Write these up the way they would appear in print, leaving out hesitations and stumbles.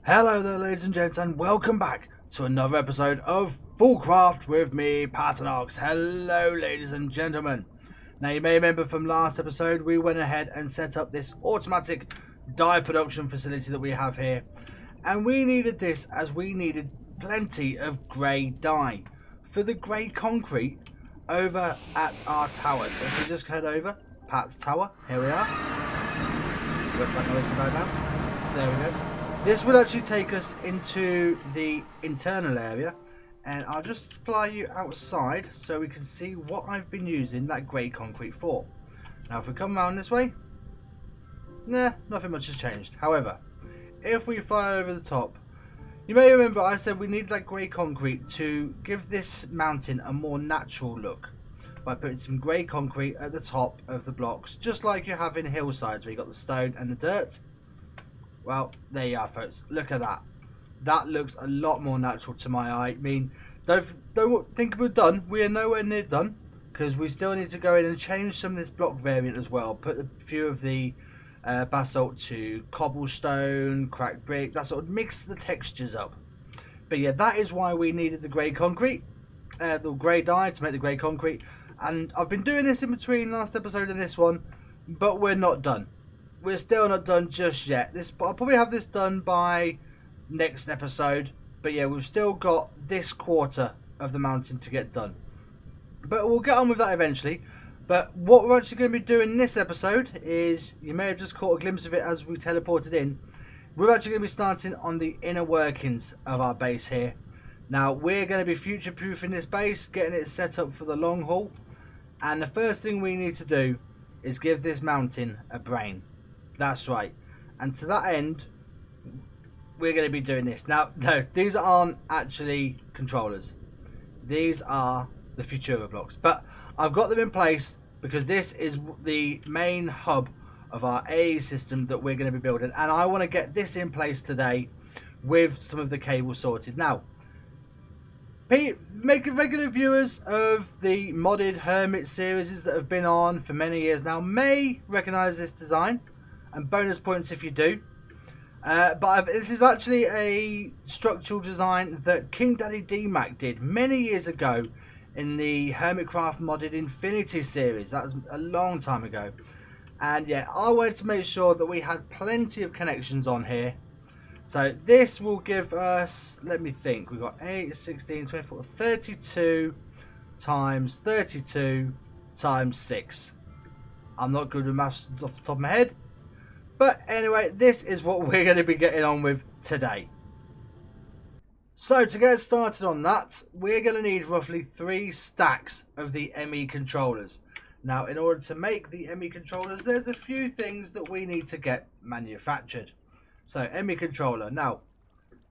Hello there, ladies and gents, and welcome back to another episode of Foolcraft with me, Patanox. Hello, ladies and gentlemen. Now, you may remember from last episode, we went ahead and set up this automatic dye production facility that we have here. And we needed this as we needed plenty of grey dye for the grey concrete over at our tower. So if we just head over, Pat's tower, here we are. Wait for that noise to die down. There we go. This will actually take us into the internal area, and I'll just fly you outside so we can see what I've been using that grey concrete for. Now if we come around this way, nah, nothing much has changed. However, if we fly over the top, you may remember I said we need that grey concrete to give this mountain a more natural look by putting some grey concrete at the top of the blocks, just like you have in hillsides where you got the stone and the dirt. Well, there you are, folks. Look at that. That looks a lot more natural to my eye. I mean, don't think we're done. We are nowhere near done, because we still need to go in and change some of this block variant as well. Put a few of the basalt to cobblestone, cracked brick, that sort of mix the textures up. But yeah, that is why we needed the grey concrete, the grey dye to make the grey concrete. And I've been doing this in between last episode and this one, but we're not done. We're still not done just yet. I'll probably have this done by next episode. But yeah, we've still got this quarter of the mountain to get done. But we'll get on with that eventually. But what we're actually going to be doing this episode is, you may have just caught a glimpse of it as we teleported in. We're actually going to be starting on the inner workings of our base here. Now, we're going to be future-proofing this base, getting it set up for the long haul. And the first thing we need to do is give this mountain a brain. That's right. And to that end, we're going to be doing this. Now, no, these aren't actually controllers. These are the Futura blocks. But I've got them in place because this is the main hub of our AE system that we're going to be building. And I want to get this in place today with some of the cables sorted. Now, regular viewers of the modded Hermit series that have been on for many years now may recognise this design. And bonus points if you do. But this is actually a structural design that King Daddy D-Mac did many years ago in the Hermitcraft modded Infinity series. That was a long time ago. And yeah, I wanted to make sure that we had plenty of connections on here. So this will give us, let me think, we've got 8, 16, 24, 32 times 32 times 6. I'm not good with maths off the top of my head. But anyway, this is what we're going to be getting on with today. So to get started on that, we're going to need roughly 3 stacks of the ME controllers. Now, in order to make the ME controllers, there's a few things that we need to get manufactured. So, ME controller. Now,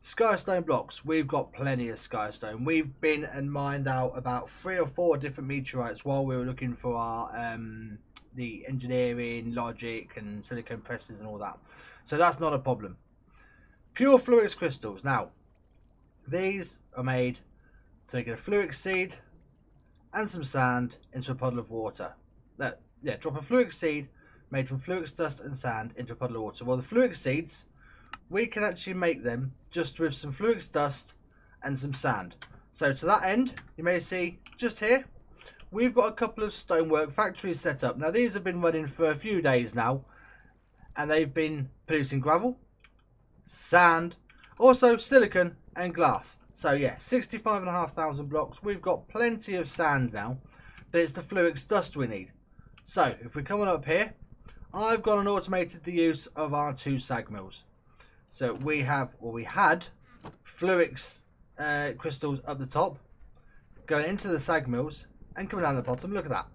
Skystone blocks. We've got plenty of Skystone. We've been and mined out about 3 or 4 different meteorites while we were looking for our the engineering, logic and silicon presses and all that. So that's not a problem. Pure fluix crystals. Now, these are made to take a fluix seed and some sand into a puddle of water. Drop a fluix seed made from fluix dust and sand into a puddle of water. Well, the fluix seeds, we can actually make them just with some fluix dust and some sand. So to that end, you may see just here, we've got a couple of stonework factories set up. Now these have been running for a few days now, and they've been producing gravel, sand, also silicon and glass. So yeah, 65,500 blocks. We've got plenty of sand now, but it's the fluix dust we need. So if we come on up here, I've gone and automated the use of our 2 sag mills. So we have, or we had, fluix crystals up the top, going into the sag mills, and coming down the bottom. Look at that.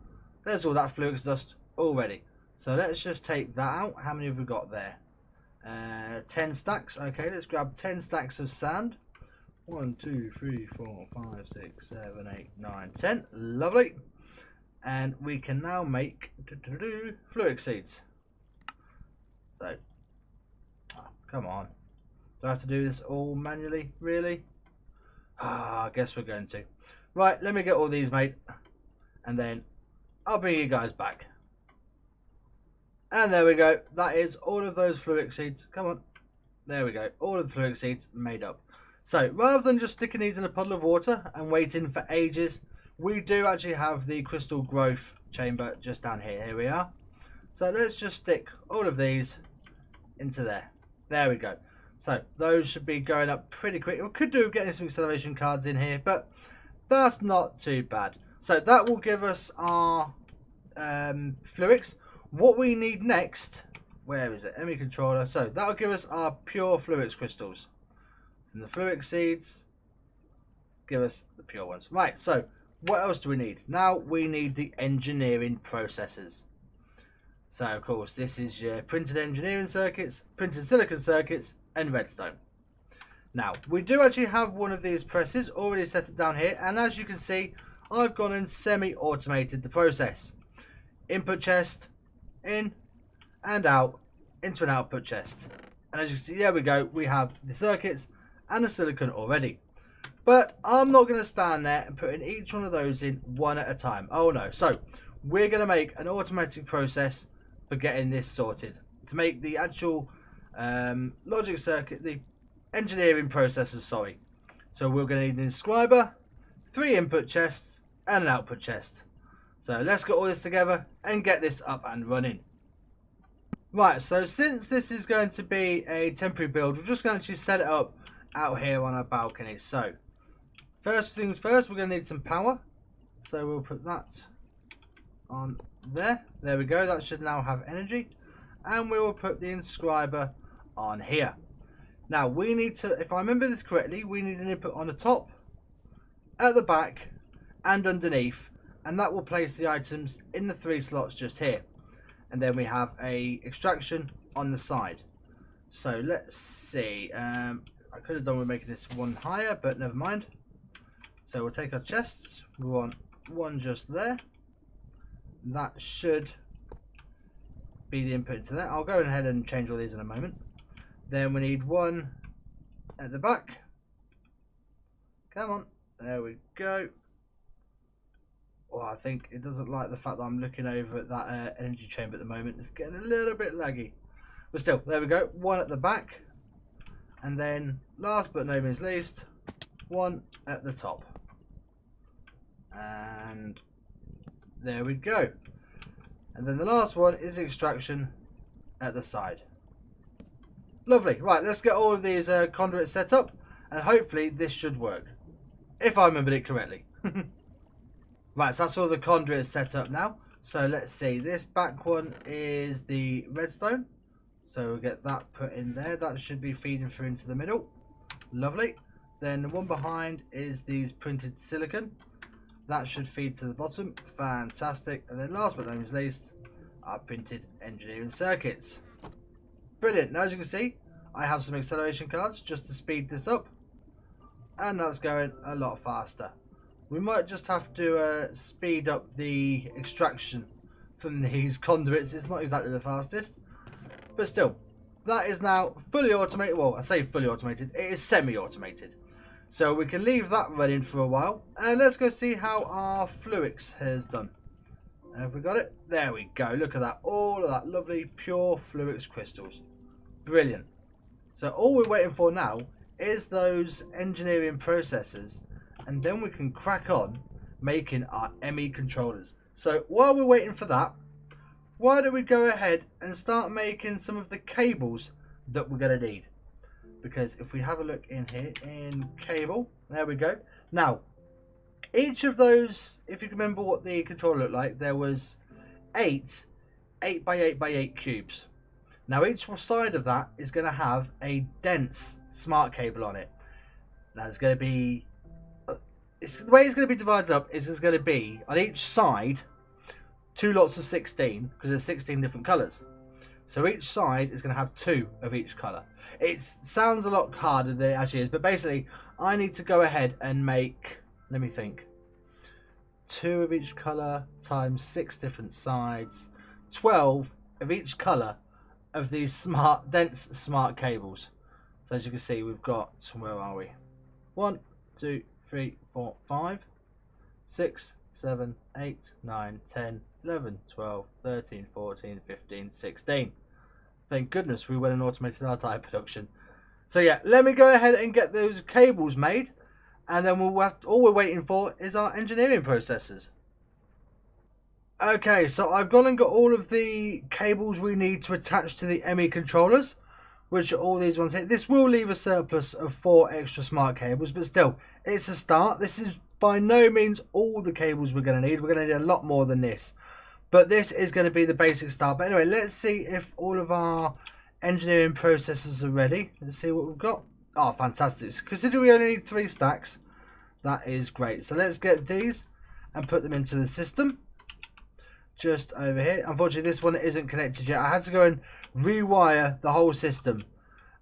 There's all that fluix dust already. So let's just take that out. How many have we got there? 10 stacks. Okay, let's grab 10 stacks of sand. 1, 2, 3, 4, 5, 6, 7, 8, 9, 10. Lovely. And we can now make fluix seeds. So, oh, come on. Do I have to do this all manually? Really? I guess we're going to. Right, let me get all these, mate. And then I'll bring you guys back. And there we go. That is all of those fluid seeds. Come on. There we go. All of the fluid seeds made up. So rather than just sticking these in a puddle of water and waiting for ages, we do actually have the crystal growth chamber just down here. Here we are. So let's just stick all of these into there. There we go. So those should be going up pretty quick. We could do getting some acceleration cards in here, but that's not too bad. So that will give us our fluids. What we need next, where is it? ME controller. So that'll give us our pure fluids crystals. And the fluid seeds give us the pure ones. Right, so what else do we need? Now we need the engineering processes. So of course this is your printed engineering circuits, printed silicon circuits, and redstone. Now we do actually have one of these presses already set up down here, and as you can see, I've gone and semi-automated the process. Input chest, in and out into an output chest. And as you can see, there we go, we have the circuits and the silicon already. But I'm not going to stand there and put in each one of those in one at a time. Oh no. So we're going to make an automatic process for getting this sorted, to make the actual logic circuit, the engineering processes, sorry. So we're going to need an inscriber, 3 input chests, and an output chest. So let's get all this together and get this up and running. Right, so since this is going to be a temporary build, we're just going to actually set it up out here on our balcony. So first things first, we're going to need some power. So we'll put that on there. There we go, that should now have energy. And we will put the inscriber on here. Now we need to, if I remember this correctly, we need an input on the top, at the back, and underneath. And that will place the items in the 3 slots just here. And then we have a extraction on the side. So let's see, I could have done with making this one higher, but never mind. So we'll take our chests, we want one just there. That should be the input into that. I'll go ahead and change all these in a moment. Then we need one at the back. Come on, there we go. Oh, I think it doesn't like the fact that I'm looking over at that energy chamber at the moment. It's getting a little bit laggy. But still, there we go. One at the back. And then, last but no means least, one at the top. And there we go. And then the last one is extraction at the side. Lovely. Right, let's get all of these conduits set up. And hopefully this should work. If I remembered it correctly. Right, so that's all the conduits set up now. So let's see, this back one is the redstone. So we'll get that put in there. That should be feeding through into the middle. Lovely. Then the one behind is these printed silicon. That should feed to the bottom. Fantastic. And then last but not least, our printed engineering circuits. Brilliant. Now as you can see, I have some acceleration cards just to speed this up. And that's going a lot faster. We might just have to speed up the extraction from these conduits. It's not exactly the fastest, but still, that is now fully automated. Well, I say fully automated, it is semi-automated. So we can leave that running for a while, and let's go see how our Fluix has done. Have we got it? There we go. Look at that. All of that lovely pure Fluix crystals. Brilliant. So all we're waiting for now is those engineering processes, and then we can crack on making our ME controllers. So while we're waiting for that, why don't we go ahead and start making some of the cables that we're going to need. Because if we have a look in here, in cable, there we go. Now, each of those, if you can remember what the controller looked like, there was 8 8x8x8 cubes. Now each side of that is going to have a dense smart cable on it. Now there's going to be, the way it's going to be divided up is there's going to be on each side 2 lots of 16, because there's 16 different colours. So each side is going to have 2 of each colour. It sounds a lot harder than it actually is, but basically I need to go ahead and make, let me think, 2 of each colour times 6 different sides, 12 of each colour of these smart, dense smart cables. So as you can see, we've got, where are we? 1, 2, 3, 4, 5, 6, 7, 8, 9, 10, 11, 12, 13, 14, 15, 16. Thank goodness we went and automated our tyre production. So yeah, let me go ahead and get those cables made, and then all we're waiting for is our engineering processes. Okay, so I've gone and got all of the cables we need to attach to the ME controllers, which are all these ones here. This will leave a surplus of 4 extra smart cables, but still, it's a start. This is by no means all the cables we're going to need. We're going to need a lot more than this. But this is going to be the basic start. But anyway, let's see if all of our engineering processes are ready. Let's see what we've got. Oh, fantastic. Considering we only need 3 stacks, that is great. So let's get these and put them into the system. Just over here. Unfortunately, this one isn't connected yet. I had to go and rewire the whole system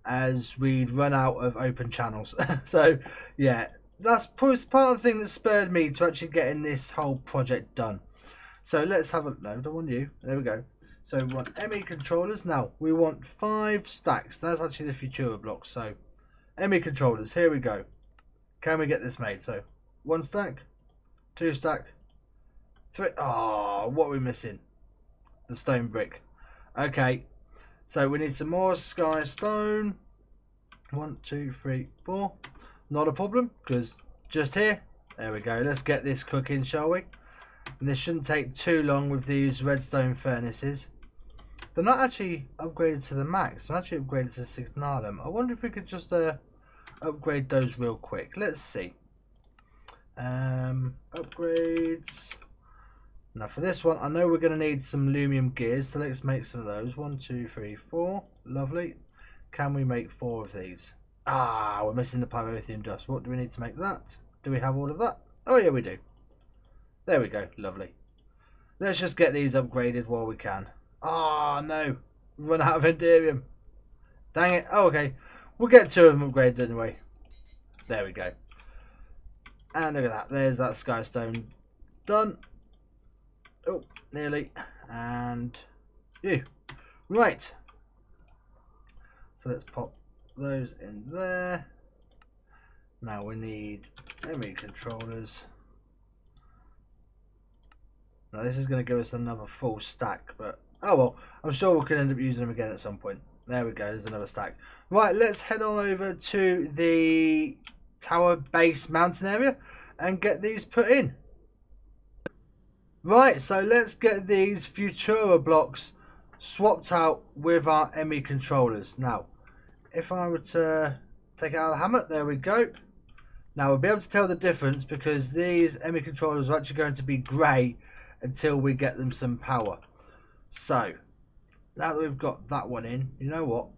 as we'd run out of open channels. So yeah, that's part of the thing that spurred me to actually getting this whole project done. So let's have a no, don't want you. There we go. So we want ME controllers. Now we want 5 stacks. That's actually the Futura blocks. So ME controllers, here we go. Can we get this made? So 1 stack, 2 stack, 3. Oh, what are we missing? The stone brick. Okay, so we need some more sky stone. 1, 2, 3, 4. Not a problem, because just here. There we go. Let's get this cooking, shall we? And this shouldn't take too long with these redstone furnaces. They're not actually upgraded to the max. They're actually upgraded to Signalum. I wonder if we could just upgrade those real quick. Let's see. Upgrades. Now for this one, I know we're going to need some aluminum gears, so let's make some of those. 1, 2, 3, 4. Lovely. Can we make 4 of these? Ah, we're missing the pyrotheum dust. What do we need to make that? Do we have all of that? Oh yeah, we do. There we go. Lovely. Let's just get these upgraded while we can. Ah, no. We've run out of Enderium. Dang it. Oh, okay. We'll get 2 of them upgraded anyway. There we go. And look at that. There's that sky stone done. Oh, nearly. And you. Right. So let's pop those in there. Now we need ME controllers. Now this is going to give us another full stack, but oh well, I'm sure we can end up using them again at some point. There we go, there's another stack. Right, let's head on over to the tower base mountain area and get these put in. Right, so let's get these Futura blocks swapped out with our ME controllers. Now, if I were to take out the hammer, there we go. Now we'll be able to tell the difference because these ME controllers are actually going to be grey until we get them some power. So, now that we've got that one in, you know what?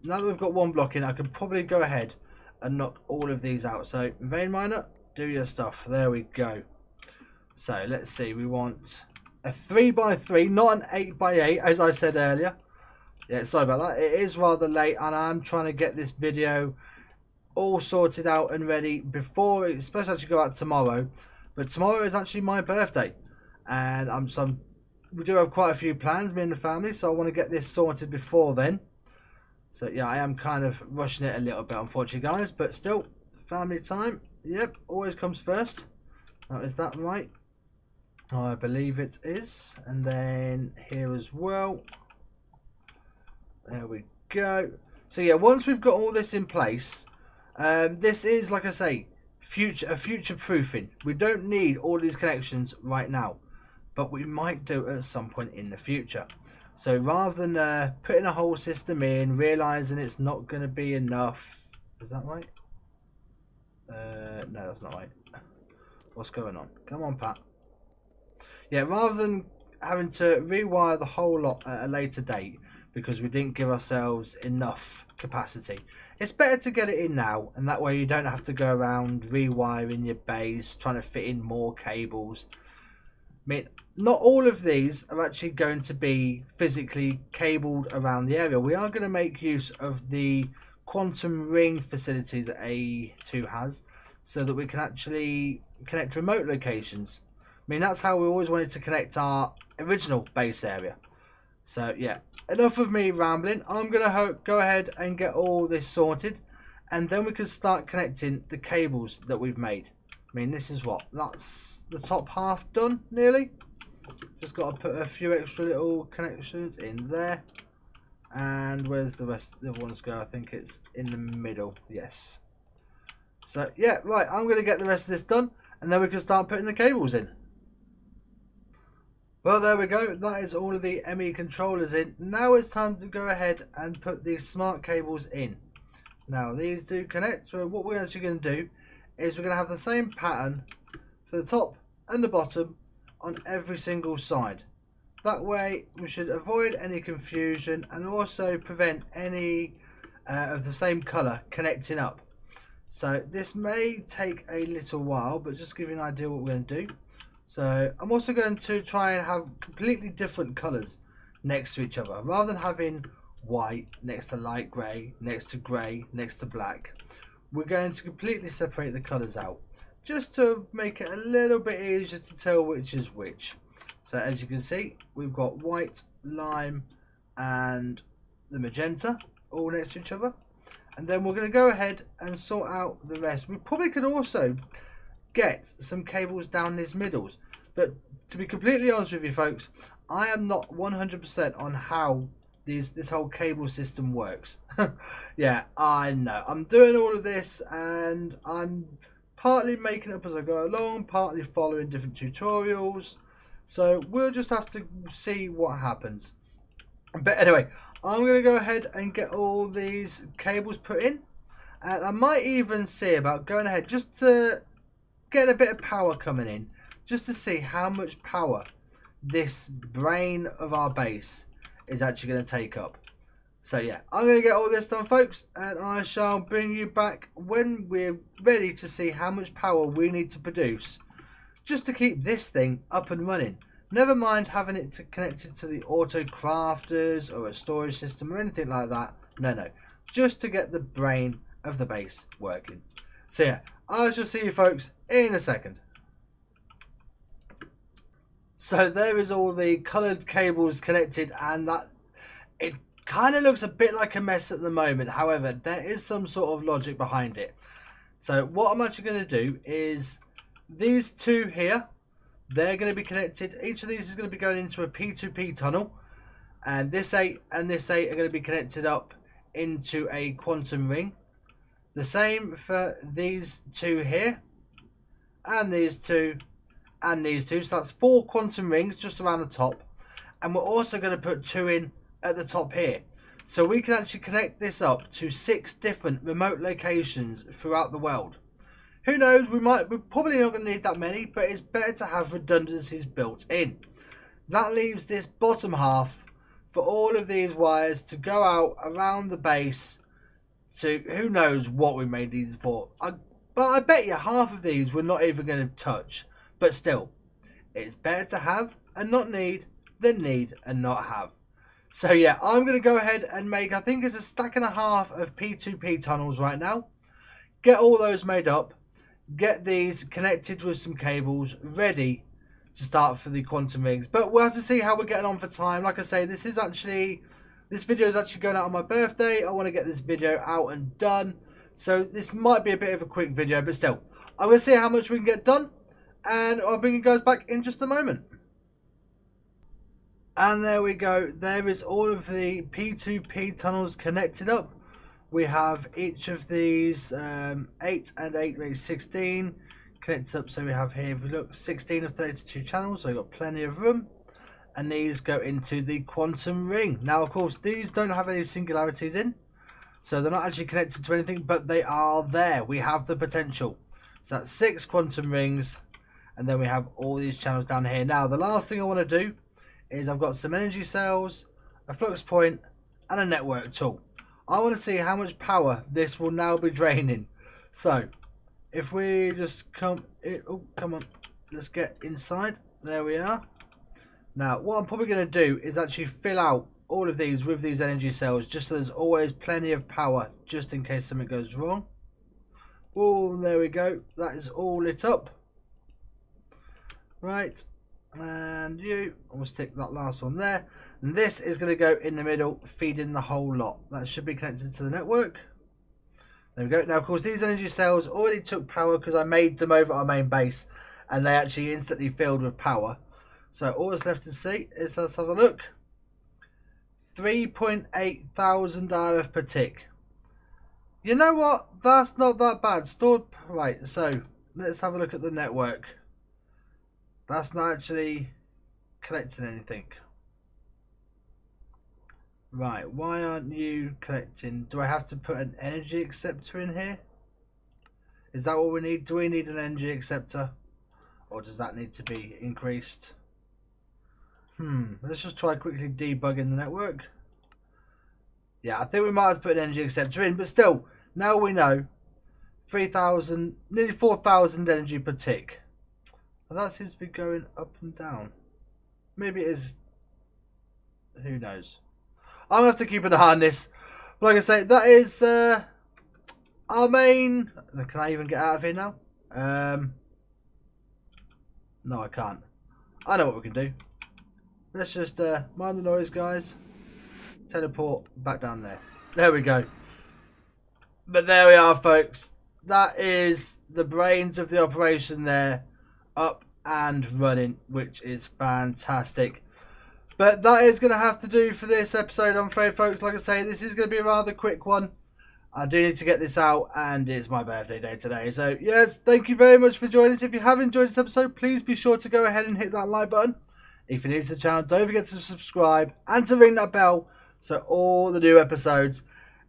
Now that we've got 1 block in, I can probably go ahead and knock all of these out. So, vein miner, do your stuff. There we go. So let's see, we want a 3x3, not an 8x8 as I said earlier. Yeah, sorry about that. It is rather late and I'm trying to get this video all sorted out and ready before it's supposed to actually go out tomorrow. But tomorrow is actually my birthday. And we do have quite a few plans, me and the family, so I want to get this sorted before then. So yeah, I am kind of rushing it a little bit, unfortunately, guys. But still, family time, yep, always comes first. Now, is that right? I believe it is. And then here as well. There we go. So yeah, once we've got all this in place, this is, like I say, future proofing. We don't need all these connections right now, but we might do it at some point in the future. So rather than putting a whole system in, realizing it's not going to be enough. Is that right? No, that's not right. What's going on? Come on, Pat. Yeah, rather than having to rewire the whole lot at a later date because we didn't give ourselves enough capacity, it's better to get it in now, and that way you don't have to go around rewiring your base, trying to fit in more cables. I mean, not all of these are actually going to be physically cabled around the area. We are going to make use of the quantum ring facility that A2 has, so that we can actually connect remote locations. I mean, that's how we always wanted to connect our original base area. So yeah, enough of me rambling. I'm going to go ahead and get all this sorted, and then we can start connecting the cables that we've made. I mean, this is what? That's the top half done nearly. Just got to put a few extra little connections in there. And where's the rest of the other ones go? I think it's in the middle. Yes. So yeah, right, I'm going to get the rest of this done, and then we can start putting the cables in. Well, there we go. That is all of the ME controllers in. Now it's time to go ahead and put these smart cables in. Now these do connect. So what we're actually going to do is we're going to have the same pattern for the top and the bottom on every single side. That way we should avoid any confusion and also prevent any of the same colour connecting up. So this may take a little while, but just to give you an idea what we're going to do. So I'm also going to try and have completely different colours next to each other. Rather than having white next to light grey, next to grey, next to black, we're going to completely separate the colours out, just to make it a little bit easier to tell which is which. So as you can see, we've got white, lime and the magenta all next to each other. And then we're going to go ahead and sort out the rest. We probably could also get some cables down these middles. But to be completely honest with you folks, I am not 100% on how this whole cable system works. Yeah, I know. I'm doing all of this and I'm partly making it up as I go along, partly following different tutorials. So we'll just have to see what happens. But anyway, I'm going to go ahead and get all these cables put in. And I might even see about going ahead just to get a bit of power coming in. Just to see how much power this brain of our base is actually going to take up. So yeah, I'm going to get all this done folks. And I shall bring you back when we're ready to see how much power we need to produce just to keep this thing up and running. Never mind having it connected to the auto crafters or a storage system or anything like that. No. Just to get the brain of the base working. So yeah, I shall see you folks in a second. So there is all the coloured cables connected, and that it kind of looks a bit like a mess at the moment. However, there is some sort of logic behind it. So what I'm actually going to do is these two here, they're going to be connected. Each of these is going to be going into a P2P tunnel, and this 8 and this 8 are going to be connected up into a quantum ring. The same for these two here, and these two, and these two. So that's 4 quantum rings just around the top, and we're also going to put 2 in at the top here. So we can actually connect this up to 6 different remote locations throughout the world. Who knows, we're probably not going to need that many, but it's better to have redundancies built in. That leaves this bottom half for all of these wires to go out around the base to who knows what we may need for. But I bet you half of these we're not even going to touch. But still, it's better to have and not need than need and not have. So yeah, I'm going to go ahead and make, I think it's a stack and a half of P2P tunnels right now. Get all those made up. Get these connected with some cables ready to start for the quantum rings. But we'll have to see how we're getting on for time. Like I say, this video is actually going out on my birthday. I want to get this video out and done. So this might be a bit of a quick video, but still, I'm going to see how much we can get done. And I'll bring you guys back in just a moment. And there we go. There is all of the P2P tunnels connected up. We have each of these 8 and 8 makes 16 connected up. So we have here, if we look, 16 of 32 channels. So we've got plenty of room. And these go into the quantum ring. Now, of course, these don't have any singularities in. So they're not actually connected to anything, but they are there. We have the potential. So that's 6 quantum rings. And then we have all these channels down here. Now, the last thing I want to do is I've got some energy cells, a flux point, and a network tool. I want to see how much power this will now be draining. So, if we just come on, let's get inside. There we are. Now, what I'm probably going to do is actually fill out all of these with these energy cells, just so there's always plenty of power, just in case something goes wrong. Oh, there we go. That is all lit up. Right, and we'll stick that last one there. And this is going to go in the middle, feeding the whole lot. That should be connected to the network. There we go. Now, of course, these energy cells already took power because I made them over our main base. and they actually instantly filled with power. So all that's left to see is, let's have a look. 3.8 thousand RF per tick. You know what? That's not that bad. Stored. Right, so let's have a look at the network. That's not actually collecting anything. Right, why aren't you collecting? Do I have to put an energy acceptor in here? Is that what we need? Do we need an energy acceptor? Or does that need to be increased? Let's just try quickly debugging the network. Yeah, I think we might have to put an energy acceptor in, but still, now we know 3,000, nearly 4,000 energy per tick. And that seems to be going up and down. Maybe it is. Who knows? I'm going to have to keep an eye on this. But like I say, that is our main. Can I even get out of here now? No, I can't. I know what we can do. Let's just mind the noise, guys. Teleport back down there. There we go. But there we are, folks. That is the brains of the operation there, up and running, which is fantastic. But that is going to have to do for this episode, I'm afraid, folks. Like I say, this is going to be a rather quick one. I do need to get this out, and it's my birthday day today. So, yes, thank you very much for joining us. If you have enjoyed this episode, please be sure to go ahead and hit that like button. If you're new to the channel, don't forget to subscribe and to ring that bell so all the new episodes.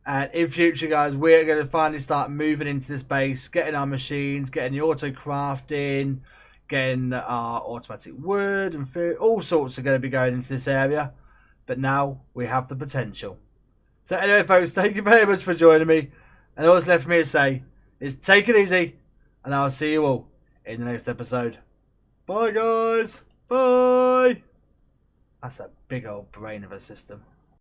And in future, guys, we're going to finally start moving into this base, getting our machines, getting the auto crafting, getting our automatic wood and food. All sorts are going to be going into this area. But now we have the potential. So anyway, folks, thank you very much for joining me. And all that's left for me to say is take it easy. And I'll see you all in the next episode. Bye, guys. Bye. That's a big old brain of a system.